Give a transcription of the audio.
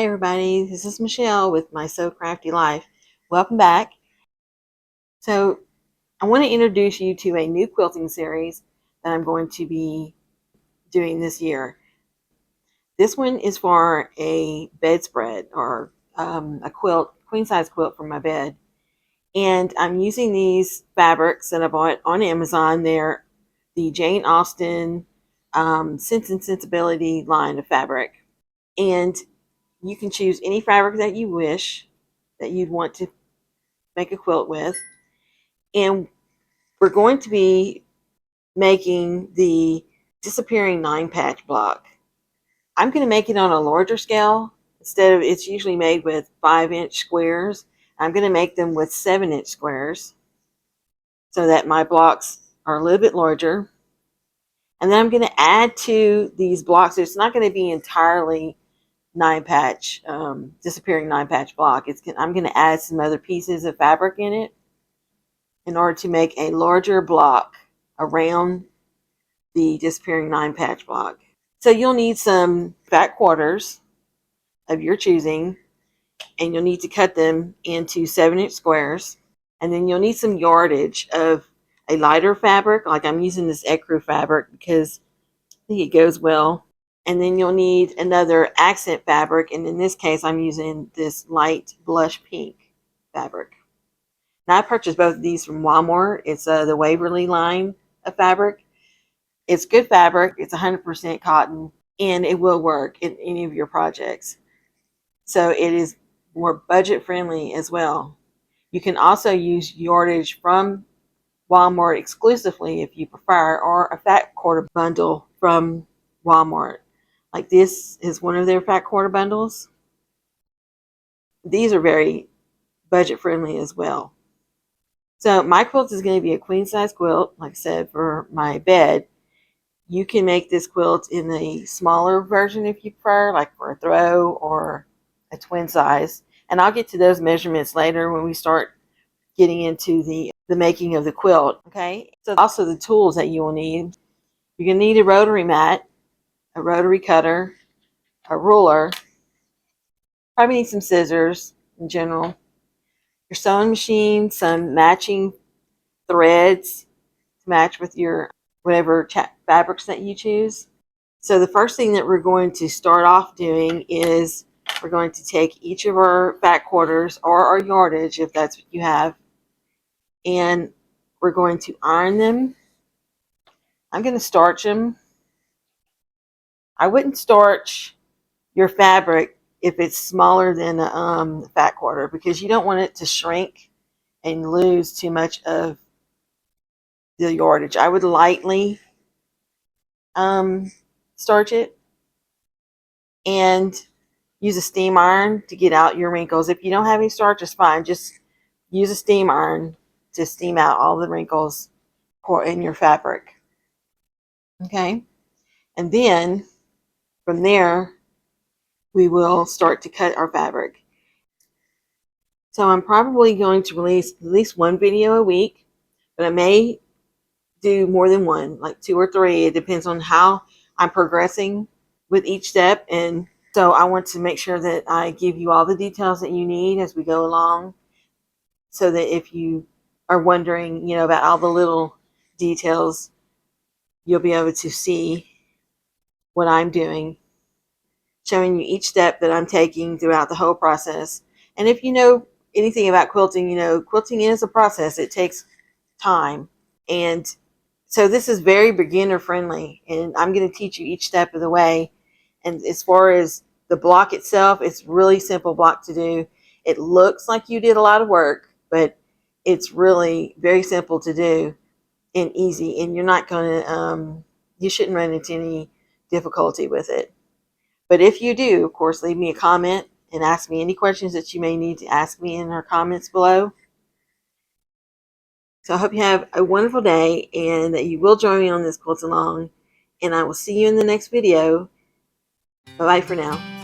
Hi everybody, this is Michelle with My So Crafty Life. Welcome back. So I want to introduce you to a new quilting series that I'm going to be doing this year. This one is for a bedspread or a quilt, queen size quilt for my bed. And I'm using these fabrics that I bought on Amazon. They're the Jane Austen Sense and Sensibility line of fabric. And you can choose any fabric that you wish that you'd want to make a quilt with. And we're going to be making the disappearing 9-patch block. I'm going to make it on a larger scale. Instead of, it's usually made with 5-inch squares, I'm going to make them with 7-inch squares so that my blocks are a little bit larger. And then I'm going to add to these blocks. It's not going to be entirely 9-patch, disappearing 9-patch block. I'm going to add some other pieces of fabric in it in order to make a larger block around the disappearing 9-patch block. So you'll need some fat quarters of your choosing, and you'll need to cut them into 7-inch squares. And then you'll need some yardage of a lighter fabric, like I'm using this ecru fabric because I think it goes well. And then you'll need another accent fabric, and in this case I'm using this light blush pink fabric. Now I purchased both of these from Walmart. It's the Waverly line of fabric. It's good fabric. It's 100% cotton, and it will work in any of your projects. So it is more budget friendly as well. You can also use yardage from Walmart exclusively if you prefer, or a fat quarter bundle from Walmart. Like this is one of their fat quarter bundles. These are very budget friendly as well. So my quilt is going to be a queen size quilt, like I said, for my bed. You can make this quilt in the smaller version if you prefer, like for a throw or a twin size. And I'll get to those measurements later when we start getting into the making of the quilt. Okay, so also the tools that you will need. You're going to need a rotary mat, a rotary cutter, a ruler, probably need some scissors in general, your sewing machine, some matching threads to match with your whatever fabrics that you choose. So the first thing that we're going to start off doing is we're going to take each of our fat quarters or our yardage, if that's what you have, and we're going to iron them. I'm going to starch them. I wouldn't starch your fabric if it's smaller than a fat quarter, because you don't want it to shrink and lose too much of the yardage. I would lightly starch it and use a steam iron to get out your wrinkles. If you don't have any starch, it's fine. Just use a steam iron to steam out all the wrinkles in your fabric. Okay, and then from there we will start to cut our fabric. So I'm probably going to release at least one video a week, but I may do more than one, like 2 or 3. It depends on how I'm progressing with each step. And so I want to make sure that I give you all the details that you need as we go along, so that if you are wondering, about all the little details, you'll be able to see what I'm doing, showing you each step that I'm taking throughout the whole process. And if you know anything about quilting, quilting is a process. It takes time. And so this is very beginner friendly, and I'm going to teach you each step of the way. And as far as the block itself, it's really simple block to do. It looks like you did a lot of work, but it's really very simple to do and easy, and you're not going to, you shouldn't run into any difficulty with it. But if you do, of course, leave me a comment and ask me any questions that you may need to ask me in our comments below. So I hope you have a wonderful day and that you will join me on this quilt along. And I will see you in the next video. Bye-bye for now.